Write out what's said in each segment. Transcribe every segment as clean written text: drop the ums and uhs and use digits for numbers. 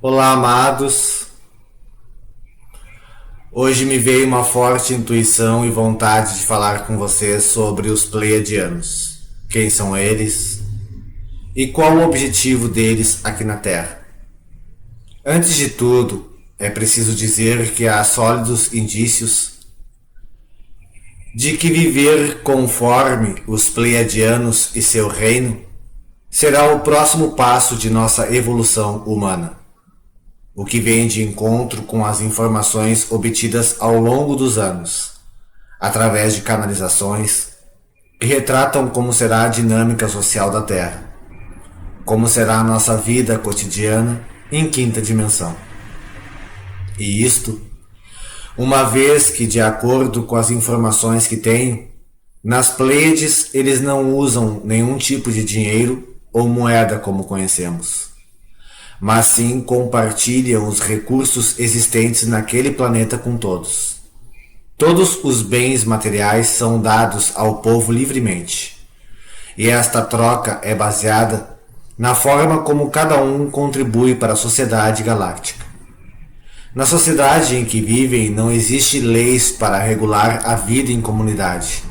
Olá, amados. Hoje me veio uma forte intuição e vontade de falar com vocês sobre os Pleiadianos. Quem são eles e qual o objetivo deles aqui na Terra? Antes de tudo, é preciso dizer que há sólidos indícios de que viver conforme os Pleiadianos e seu reino será o próximo passo de nossa evolução humana, o que vem de encontro com as informações obtidas ao longo dos anos, através de canalizações, que retratam como será a dinâmica social da Terra, como será a nossa vida cotidiana em quinta dimensão. E isto, uma vez que, de acordo com as informações que tenho, nas Pleiades eles não usam nenhum tipo de dinheiro ou moeda como conhecemos, mas sim compartilham os recursos existentes naquele planeta com todos. Todos os bens materiais são dados ao povo livremente, e esta troca é baseada na forma como cada um contribui para a sociedade galáctica. Na sociedade em que vivem não existe leis para regular a vida em comunidade.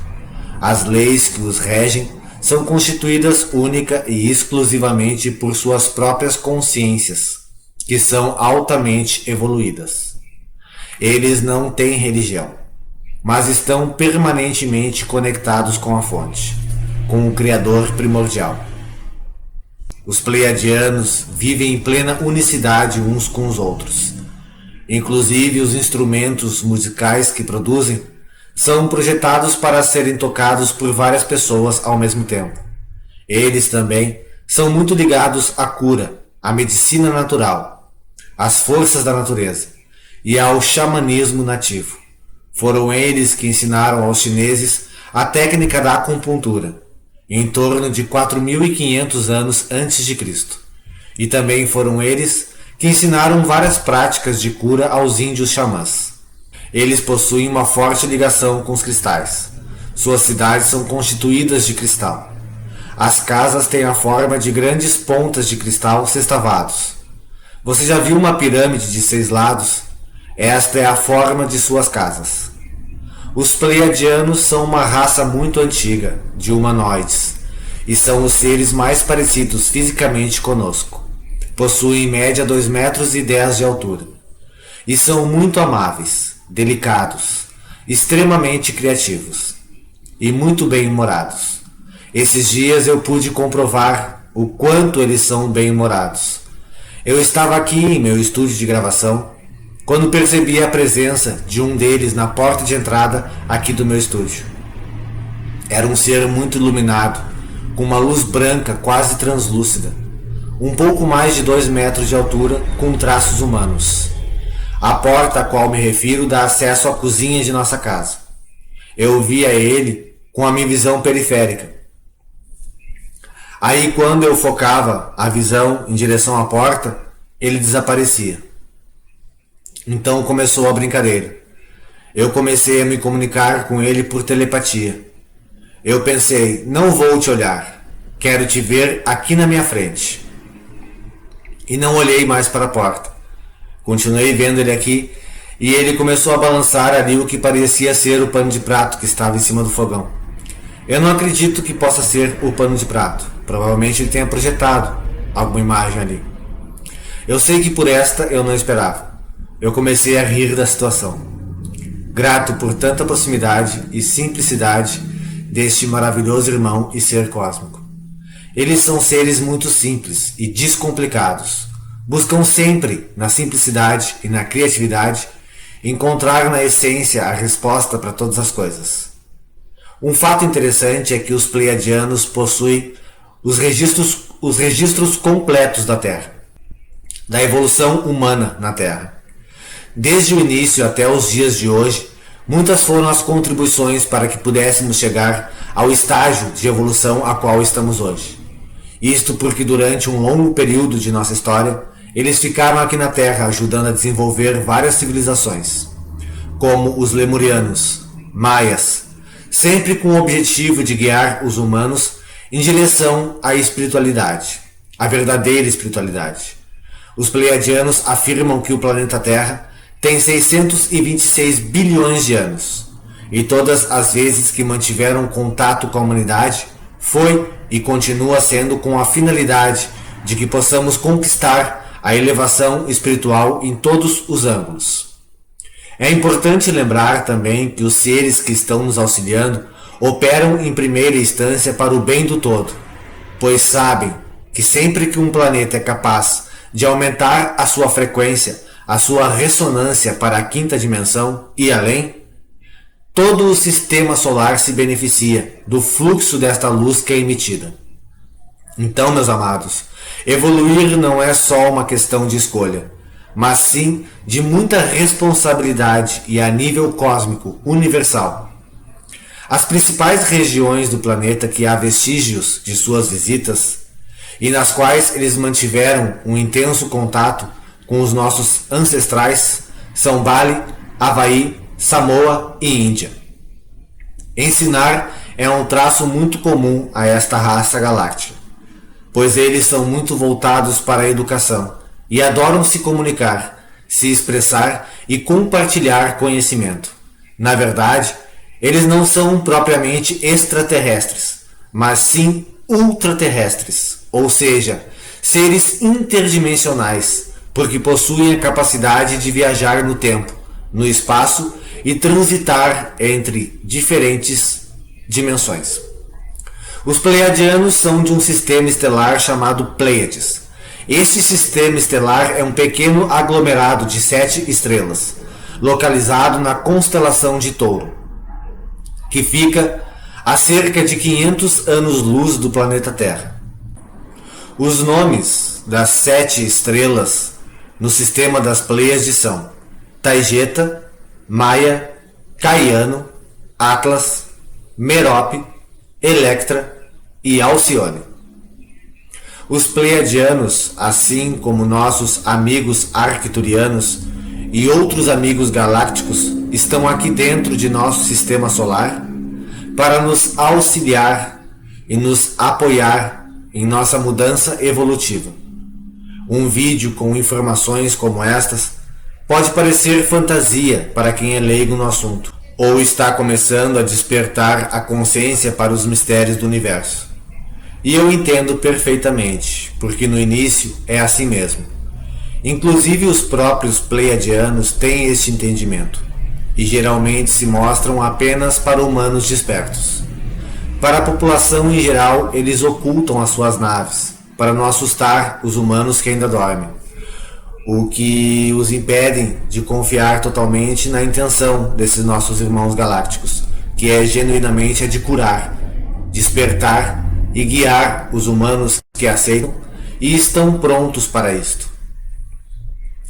As leis que os regem são constituídas única e exclusivamente por suas próprias consciências, que são altamente evoluídas. Eles não têm religião, mas estão permanentemente conectados com a fonte, com o Criador primordial. Os Pleiadianos vivem em plena unicidade uns com os outros. Inclusive os instrumentos musicais que produzem são projetados para serem tocados por várias pessoas ao mesmo tempo. Eles também são muito ligados à cura, à medicina natural, às forças da natureza e ao xamanismo nativo. Foram eles que ensinaram aos chineses a técnica da acupuntura, em torno de 4.500 anos antes de Cristo. E também foram eles que ensinaram várias práticas de cura aos índios xamãs. Eles possuem uma forte ligação com os cristais. Suas cidades são constituídas de cristal. As casas têm a forma de grandes pontas de cristal sextavados. Você já viu uma pirâmide de 6 lados? Esta é a forma de suas casas. Os Pleiadianos são uma raça muito antiga, de humanoides, e são os seres mais parecidos fisicamente conosco. Possuem em média 2,10 metros de altura. E são muito amáveis, delicados, extremamente criativos e muito bem-humorados. Esses dias eu pude comprovar o quanto eles são bem-humorados. Eu estava aqui em meu estúdio de gravação quando percebi a presença de um deles na porta de entrada aqui do meu estúdio. Era um ser muito iluminado, com uma luz branca quase translúcida, um pouco mais de 2 metros de altura, com traços humanos. A porta a qual me refiro dá acesso à cozinha de nossa casa. Eu via ele com a minha visão periférica. Aí quando eu focava a visão em direção à porta, ele desaparecia. Então começou a brincadeira. Eu comecei a me comunicar com ele por telepatia. Eu pensei, não vou te olhar, quero te ver aqui na minha frente. E não olhei mais para a porta. Continuei vendo ele aqui e ele começou a balançar ali o que parecia ser o pano de prato que estava em cima do fogão. Eu não acredito que possa ser o pano de prato. Provavelmente ele tenha projetado alguma imagem ali. Eu sei que por esta eu não esperava. Eu comecei a rir da situação. Grato por tanta proximidade e simplicidade deste maravilhoso irmão e ser cósmico. Eles são seres muito simples e descomplicados. Buscam sempre, na simplicidade e na criatividade, encontrar na essência a resposta para todas as coisas. Um fato interessante é que os Pleiadianos possuem os registros completos da Terra, da evolução humana na Terra. Desde o início até os dias de hoje, muitas foram as contribuições para que pudéssemos chegar ao estágio de evolução a qual estamos hoje. Isto porque durante um longo período de nossa história, eles ficaram aqui na Terra ajudando a desenvolver várias civilizações, como os Lemurianos, Maias, sempre com o objetivo de guiar os humanos em direção à espiritualidade, à verdadeira espiritualidade. Os pleiadianos afirmam que o planeta Terra tem 626 bilhões de anos, e todas as vezes que mantiveram contato com a humanidade foi e continua sendo com a finalidade de que possamos conquistar a elevação espiritual em todos os ângulos. É importante lembrar também que os seres que estão nos auxiliando operam em primeira instância para o bem do todo, pois sabem que sempre que um planeta é capaz de aumentar a sua frequência, a sua ressonância para a quinta dimensão e além, todo o sistema solar se beneficia do fluxo desta luz que é emitida. Então, meus amados, evoluir não é só uma questão de escolha, mas sim de muita responsabilidade e a nível cósmico universal. As principais regiões do planeta que há vestígios de suas visitas e nas quais eles mantiveram um intenso contato com os nossos ancestrais são Bali, Havaí, Samoa e Índia. Ensinar é um traço muito comum a esta raça galáctica, pois eles são muito voltados para a educação e adoram se comunicar, se expressar e compartilhar conhecimento. Na verdade, eles não são propriamente extraterrestres, mas sim ultraterrestres, ou seja, seres interdimensionais, porque possuem a capacidade de viajar no tempo, no espaço e transitar entre diferentes dimensões. Os pleiadianos são de um sistema estelar chamado Pleiades. Este sistema estelar é um pequeno aglomerado de 7 estrelas, localizado na constelação de Touro, que fica a cerca de 500 anos-luz do planeta Terra. Os nomes das 7 estrelas no sistema das Pleiades são Taygeta, Maia, Caiano, Atlas, Merope, Electra e Alcione. Os pleiadianos, assim como nossos amigos arcturianos e outros amigos galácticos, estão aqui dentro de nosso sistema solar para nos auxiliar e nos apoiar em nossa mudança evolutiva. Um vídeo com informações como estas pode parecer fantasia para quem é leigo no assunto, ou está começando a despertar a consciência para os mistérios do universo. E eu entendo perfeitamente, porque no início é assim mesmo. Inclusive os próprios pleiadianos têm este entendimento, e geralmente se mostram apenas para humanos despertos. Para a população em geral, eles ocultam as suas naves, para não assustar os humanos que ainda dormem, o que os impedem de confiar totalmente na intenção desses nossos irmãos galácticos, que é genuinamente a de curar, despertar e guiar os humanos que aceitam e estão prontos para isto.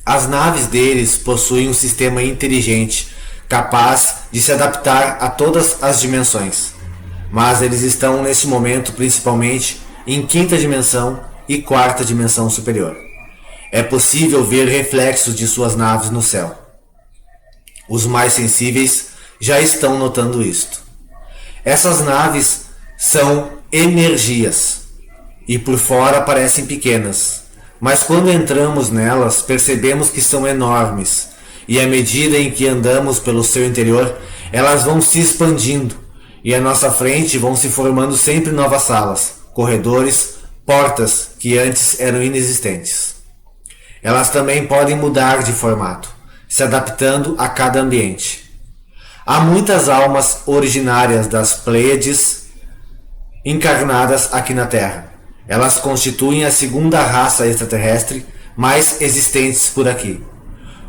As naves deles possuem um sistema inteligente, capaz de se adaptar a todas as dimensões, mas eles estão neste momento principalmente em quinta dimensão e quarta dimensão superior. É possível ver reflexos de suas naves no céu. Os mais sensíveis já estão notando isto. Essas naves são energias e por fora parecem pequenas, mas quando entramos nelas percebemos que são enormes e à medida em que andamos pelo seu interior elas vão se expandindo e à nossa frente vão se formando sempre novas salas, corredores, portas que antes eram inexistentes. Elas também podem mudar de formato, se adaptando a cada ambiente. Há muitas almas originárias das Pleiades encarnadas aqui na Terra. Elas constituem a segunda raça extraterrestre mais existentes por aqui.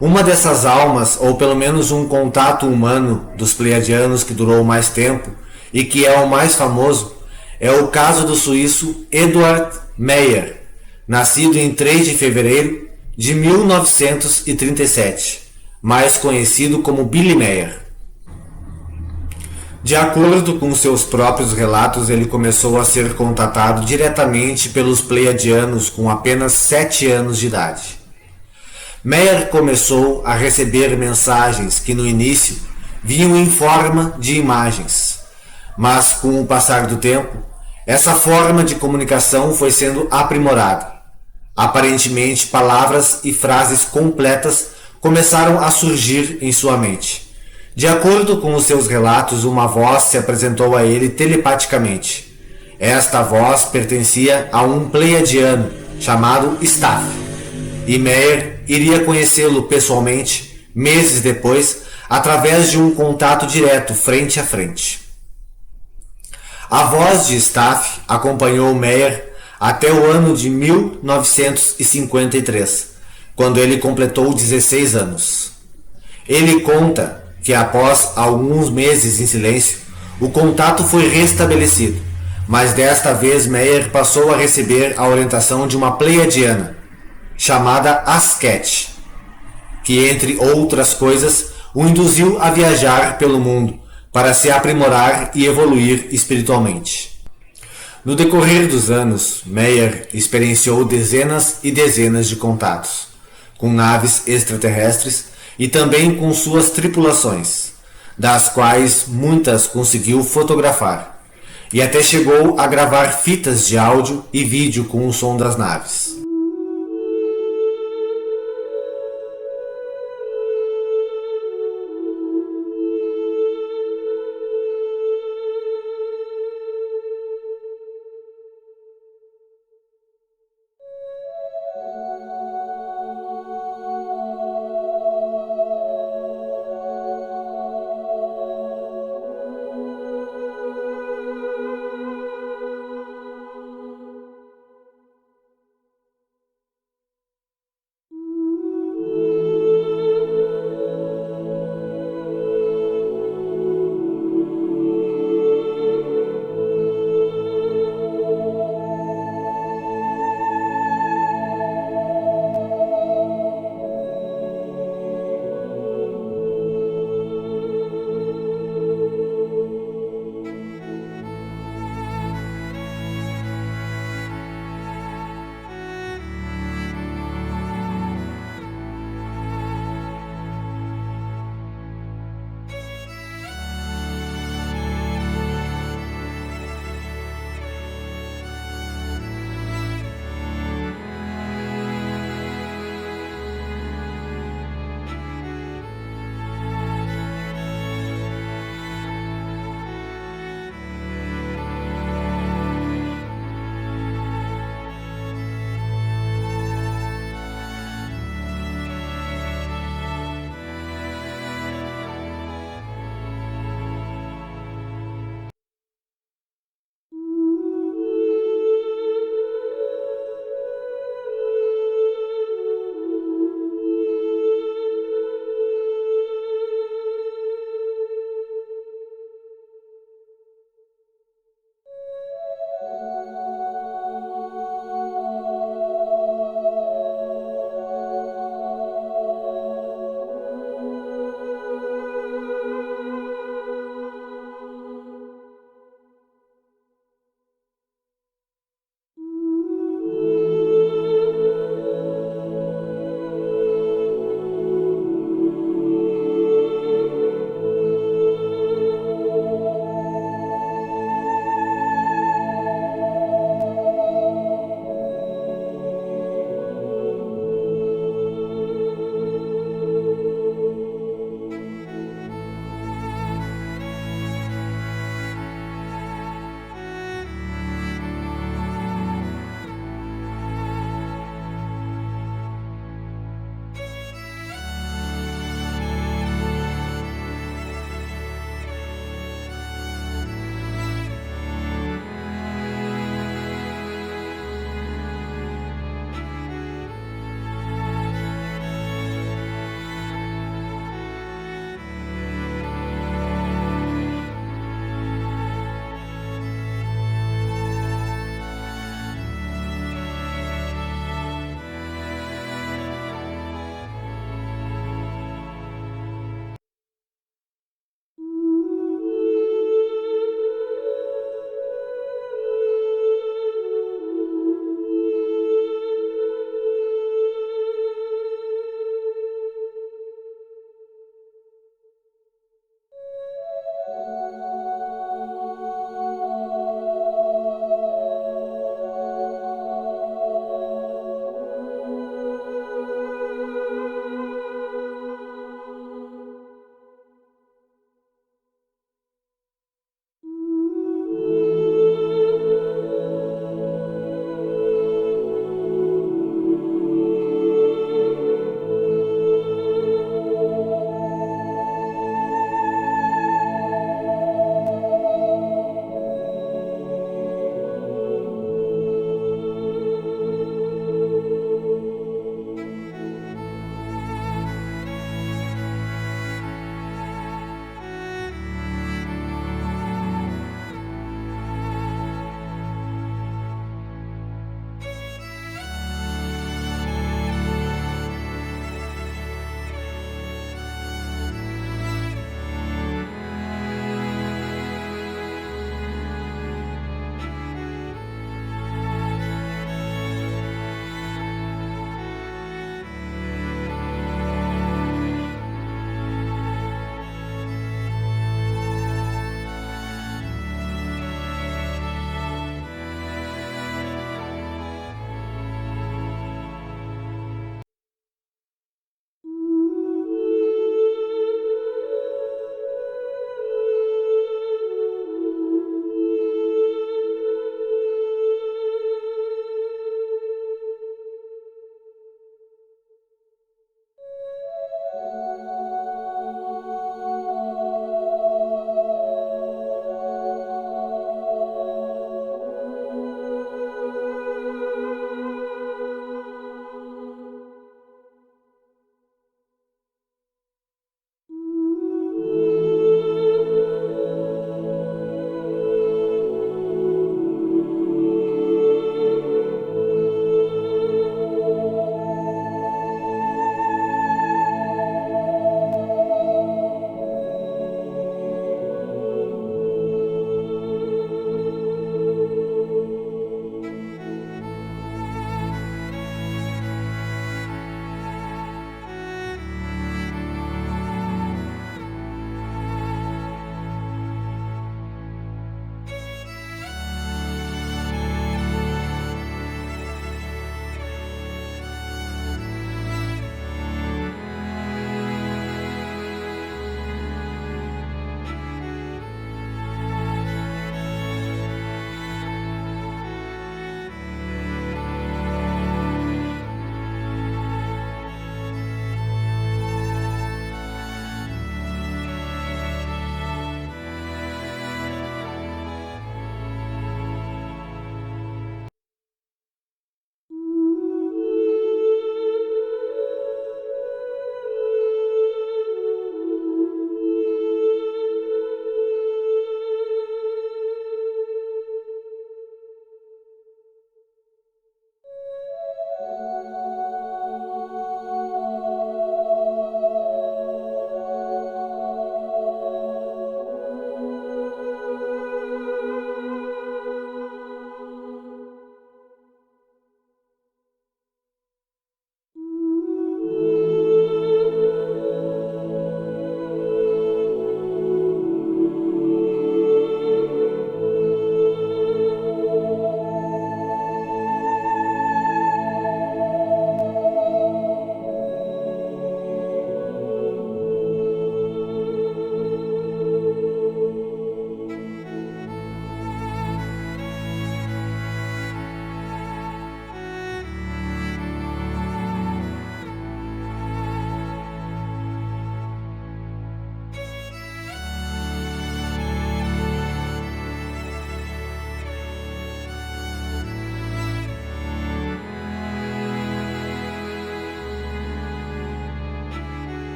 Uma dessas almas, ou pelo menos um contato humano dos pleiadianos que durou mais tempo e que é o mais famoso, é o caso do suíço Eduard Meyer, nascido em 3 de fevereiro de 1937, mais conhecido como Billy Meyer. De acordo com seus próprios relatos, ele começou a ser contatado diretamente pelos pleiadianos com apenas 7 anos de idade. Meyer começou a receber mensagens que no início vinham em forma de imagens, mas com o passar do tempo, essa forma de comunicação foi sendo aprimorada. Aparentemente, palavras e frases completas começaram a surgir em sua mente. De acordo com os seus relatos, uma voz se apresentou a ele telepaticamente. Esta voz pertencia a um pleiadiano chamado Staff, e Meyer iria conhecê-lo pessoalmente meses depois, através de um contato direto frente a frente. A voz de Staff acompanhou Meyer até o ano de 1953, quando ele completou 16 anos. Ele conta que após alguns meses em silêncio, o contato foi restabelecido, mas desta vez Meyer passou a receber a orientação de uma pleiadiana, chamada Asket, que entre outras coisas o induziu a viajar pelo mundo para se aprimorar e evoluir espiritualmente. No decorrer dos anos, Meyer experienciou dezenas e dezenas de contatos com naves extraterrestres e também com suas tripulações, das quais muitas conseguiu fotografar, e até chegou a gravar fitas de áudio e vídeo com o som das naves.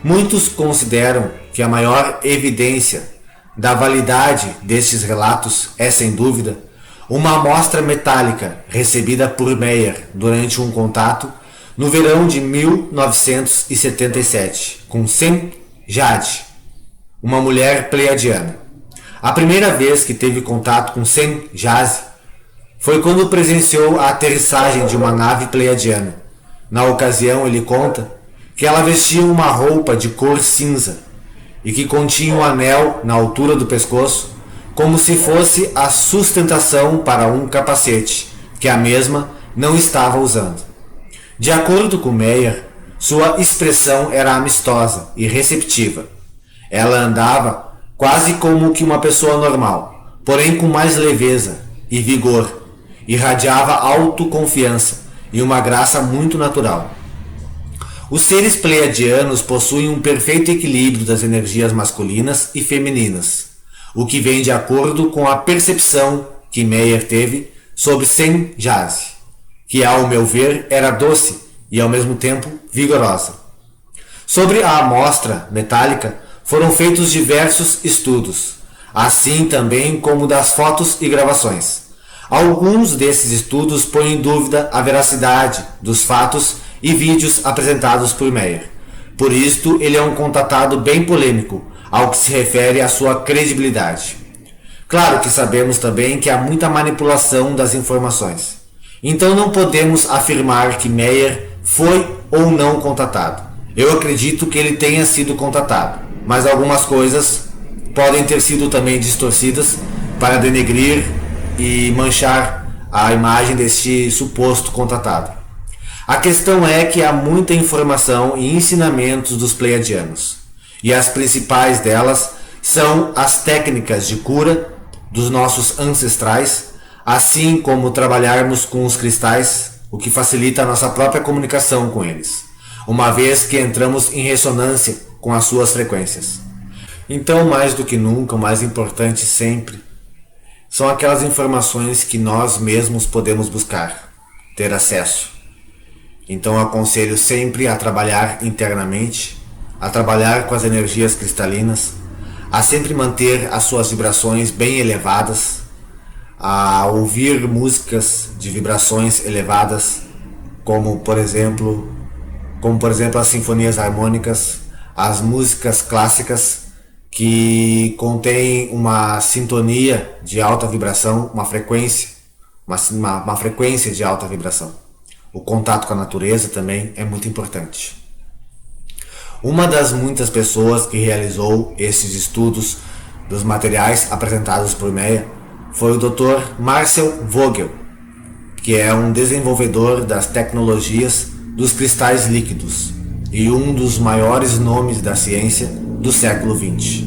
Muitos consideram que a maior evidência da validade destes relatos é, sem dúvida, uma amostra metálica recebida por Meyer durante um contato no verão de 1977 com Sem Jade, uma mulher pleiadiana. A primeira vez que teve contato com Sem Jade foi quando presenciou a aterrissagem de uma nave pleiadiana. Na ocasião, ele conta que ela vestia uma roupa de cor cinza e que continha um anel na altura do pescoço, como se fosse a sustentação para um capacete, que a mesma não estava usando. De acordo com Meyer, sua expressão era amistosa e receptiva. Ela andava quase como que uma pessoa normal, porém com mais leveza e vigor, irradiava autoconfiança e uma graça muito natural. Os seres pleiadianos possuem um perfeito equilíbrio das energias masculinas e femininas, o que vem de acordo com a percepção que Meyer teve sobre Sem Jade, que ao meu ver era doce e ao mesmo tempo vigorosa. Sobre a amostra metálica foram feitos diversos estudos, assim também como das fotos e gravações. Alguns desses estudos põem em dúvida a veracidade dos fatos e vídeos apresentados por Meyer. Por isto, ele é um contatado bem polêmico ao que se refere à sua credibilidade. Claro que sabemos também que há muita manipulação das informações. Então não podemos afirmar que Meyer foi ou não contatado. Eu acredito que ele tenha sido contatado, mas algumas coisas podem ter sido também distorcidas para denegrir e manchar a imagem deste suposto contatado. A questão é que há muita informação e ensinamentos dos pleiadianos, e as principais delas são as técnicas de cura dos nossos ancestrais, assim como trabalharmos com os cristais, o que facilita a nossa própria comunicação com eles, uma vez que entramos em ressonância com as suas frequências. Então, mais do que nunca, o mais importante sempre são aquelas informações que nós mesmos podemos buscar, ter acesso. Então aconselho sempre a trabalhar internamente, a trabalhar com as energias cristalinas, a sempre manter as suas vibrações bem elevadas, a ouvir músicas de vibrações elevadas, como por exemplo as sinfonias harmônicas, as músicas clássicas que contêm uma sintonia de alta vibração, uma frequência de alta vibração. O contato com a natureza também é muito importante. Uma das muitas pessoas que realizou esses estudos dos materiais apresentados por Meyer foi o Dr. Marcel Vogel, que é um desenvolvedor das tecnologias dos cristais líquidos e um dos maiores nomes da ciência do século XX.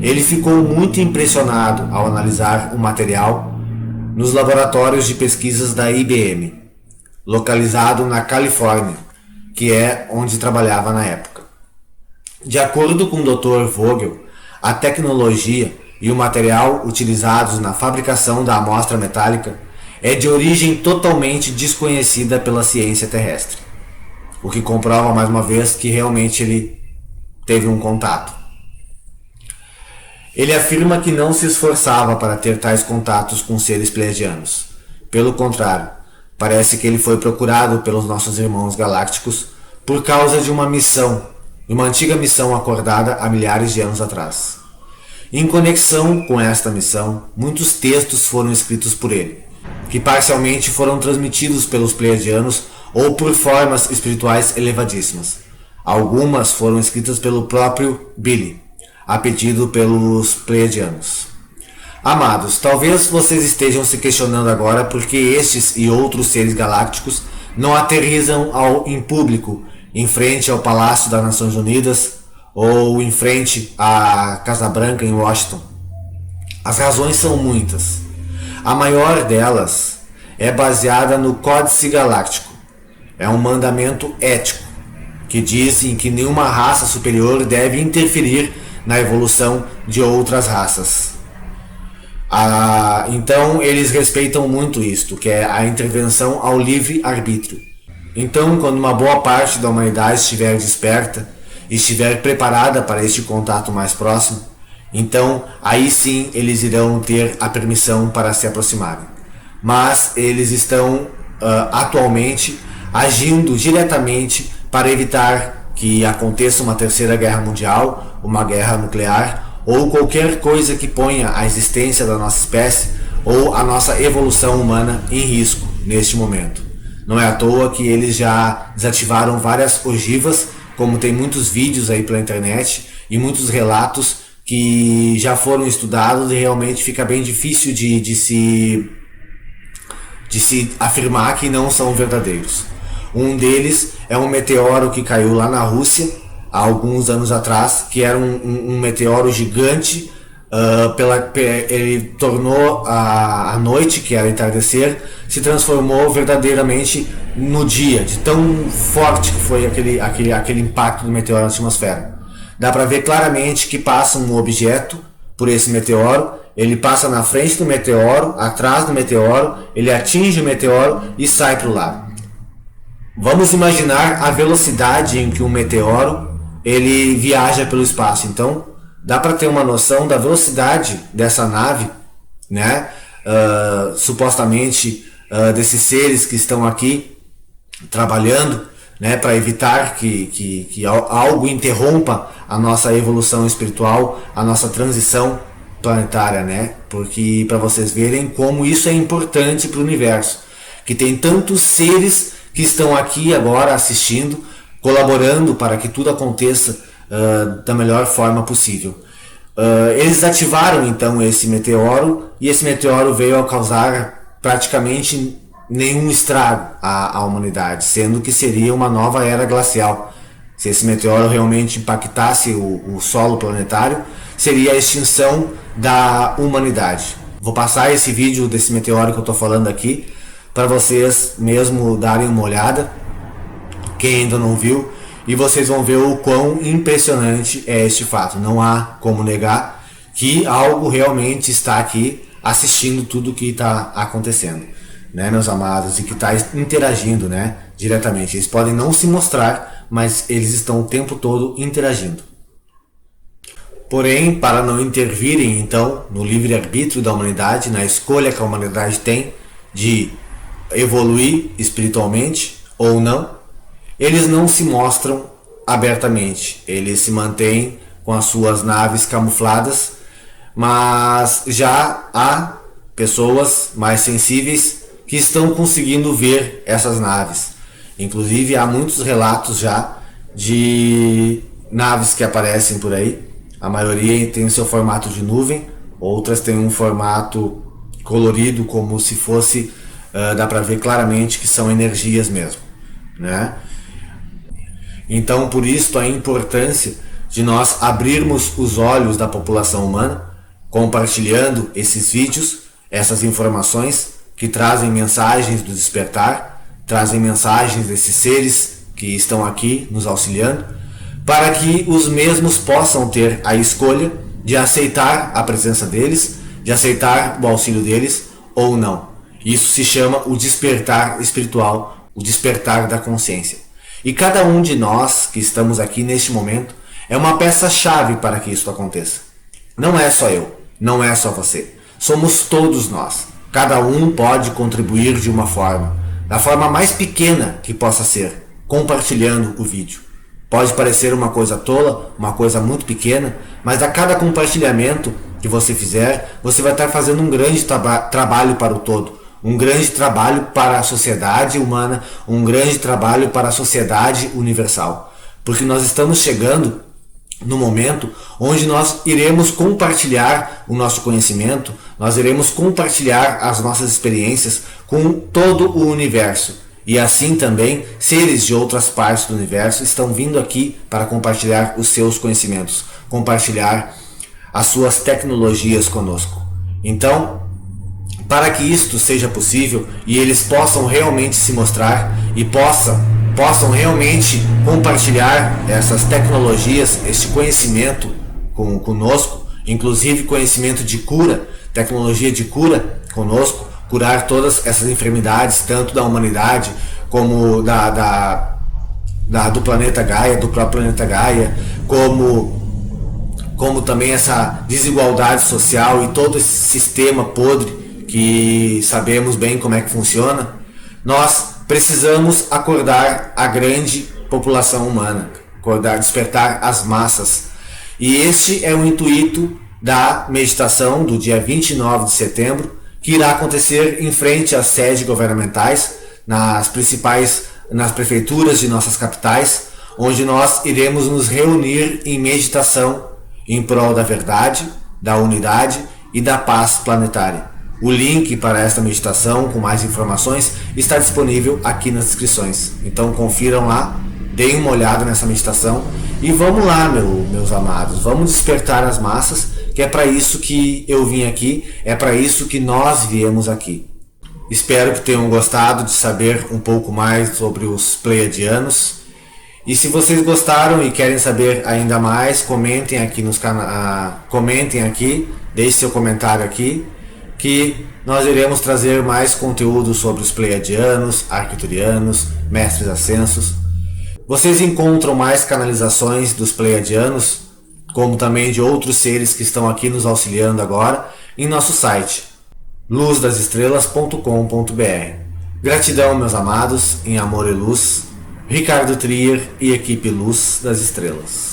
Ele ficou muito impressionado ao analisar o material nos laboratórios de pesquisas da IBM, localizado na Califórnia, que é onde trabalhava na época. De acordo com o Dr. Vogel, a tecnologia e o material utilizados na fabricação da amostra metálica é de origem totalmente desconhecida pela ciência terrestre, o que comprova mais uma vez que realmente ele teve um contato. Ele afirma que não se esforçava para ter tais contatos com seres pleiadianos. Pelo contrário, parece que ele foi procurado pelos nossos irmãos galácticos por causa de uma antiga missão acordada há milhares de anos atrás. Em conexão com esta missão, muitos textos foram escritos por ele, que parcialmente foram transmitidos pelos pleiadianos ou por formas espirituais elevadíssimas. Algumas foram escritas pelo próprio Billy, a pedido pelos pleiadianos. Amados, talvez vocês estejam se questionando agora por que estes e outros seres galácticos não aterrissam em público em frente ao Palácio das Nações Unidas ou em frente à Casa Branca em Washington. As razões são muitas. A maior delas é baseada no Códice Galáctico. É um mandamento ético que diz em que nenhuma raça superior deve interferir na evolução de outras raças. Então eles respeitam muito isto, que é a intervenção ao livre-arbítrio. Então, quando uma boa parte da humanidade estiver desperta estiver preparada para este contato mais próximo, então aí sim eles irão ter a permissão para se aproximarem. Mas eles estão atualmente agindo diretamente para evitar que aconteça uma terceira guerra mundial, uma guerra nuclear ou qualquer coisa que ponha a existência da nossa espécie ou a nossa evolução humana em risco neste momento. Não é à toa que eles já desativaram várias ogivas, como tem muitos vídeos aí pela internet e muitos relatos que já foram estudados e realmente fica bem difícil de se afirmar que não são verdadeiros. Um deles é um meteoro que caiu lá na Rússia há alguns anos atrás, que era um meteoro gigante. Ele tornou a noite, que era entardecer, se transformou verdadeiramente no dia, de tão forte que foi aquele impacto do meteoro na atmosfera. Dá para ver claramente que passa um objeto por esse meteoro, ele passa na frente do meteoro, atrás do meteoro, ele atinge o meteoro e sai para o lado. Vamos imaginar a velocidade em que um meteoro ele viaja pelo espaço. Então dá para ter uma noção da velocidade dessa nave, né? Supostamente desses seres que estão aqui trabalhando, né, para evitar que algo interrompa a nossa evolução espiritual, a nossa transição planetária, né? Porque para vocês verem como isso é importante para o universo, que tem tantos seres que estão aqui agora assistindo, colaborando para que tudo aconteça da melhor forma possível. Eles ativaram então esse meteoro, e esse meteoro veio a causar praticamente nenhum estrago à humanidade, sendo que seria uma nova era glacial. Se esse meteoro realmente impactasse o solo planetário, seria a extinção da humanidade. Vou passar esse vídeo desse meteoro que eu estou falando aqui para vocês mesmo darem uma olhada, quem ainda não viu, e vocês vão ver o quão impressionante é este fato. Não há como negar que algo realmente está aqui assistindo tudo o que está acontecendo, né, meus amados, e que está interagindo, né, diretamente. Eles podem não se mostrar, mas eles estão o tempo todo interagindo. Porém, para não intervirem então no livre-arbítrio da humanidade, na escolha que a humanidade tem de evoluir espiritualmente ou não, eles não se mostram abertamente, eles se mantêm com as suas naves camufladas, mas já há pessoas mais sensíveis que estão conseguindo ver essas naves. Inclusive há muitos relatos já de naves que aparecem por aí. A maioria tem o seu formato de nuvem, outras têm um formato colorido, como se fosse, dá para ver claramente que são energias mesmo, né? Então, por isso a importância de nós abrirmos os olhos da população humana, compartilhando esses vídeos, essas informações que trazem mensagens do despertar, trazem mensagens desses seres que estão aqui nos auxiliando, para que os mesmos possam ter a escolha de aceitar a presença deles, de aceitar o auxílio deles ou não. Isso se chama o despertar espiritual, o despertar da consciência. E cada um de nós que estamos aqui neste momento é uma peça-chave para que isso aconteça. Não é só eu, não é só você. Somos todos nós. Cada um pode contribuir de uma forma, da forma mais pequena que possa ser, compartilhando o vídeo. Pode parecer uma coisa tola, uma coisa muito pequena, mas a cada compartilhamento que você fizer, você vai estar fazendo um grande trabalho para o todo. Um grande trabalho para a sociedade humana, um grande trabalho para a sociedade universal. Porque nós estamos chegando no momento onde nós iremos compartilhar o nosso conhecimento, nós iremos compartilhar as nossas experiências com todo o universo. E assim também, seres de outras partes do universo estão vindo aqui para compartilhar os seus conhecimentos, compartilhar as suas tecnologias conosco. Então, para que isto seja possível e eles possam realmente se mostrar e possam realmente compartilhar essas tecnologias, este conhecimento conosco, inclusive conhecimento de cura, tecnologia de cura conosco, curar todas essas enfermidades, tanto da humanidade como da do planeta Gaia, do próprio planeta Gaia, como também essa desigualdade social e todo esse sistema podre que sabemos bem como é que funciona, nós precisamos acordar a grande população humana, acordar, despertar as massas. E este é o intuito da meditação do dia 29 de setembro, que irá acontecer em frente às sedes governamentais, nas prefeituras de nossas capitais, onde nós iremos nos reunir em meditação em prol da verdade, da unidade e da paz planetária. O link para esta meditação com mais informações está disponível aqui nas descrições. Então confiram lá, deem uma olhada nessa meditação e vamos lá, meus amados, vamos despertar as massas, que é para isso que eu vim aqui, é para isso que nós viemos aqui. Espero que tenham gostado de saber um pouco mais sobre os pleiadianos. E se vocês gostaram e querem saber ainda mais, comentem aqui comentem aqui, deixe seu comentário aqui, que nós iremos trazer mais conteúdo sobre os pleiadianos, arcturianos, mestres ascensos. Vocês encontram mais canalizações dos pleiadianos, como também de outros seres que estão aqui nos auxiliando agora, em nosso site luzdasestrelas.com.br. Gratidão, meus amados, em amor e luz. Ricardo Trier e equipe Luz das Estrelas.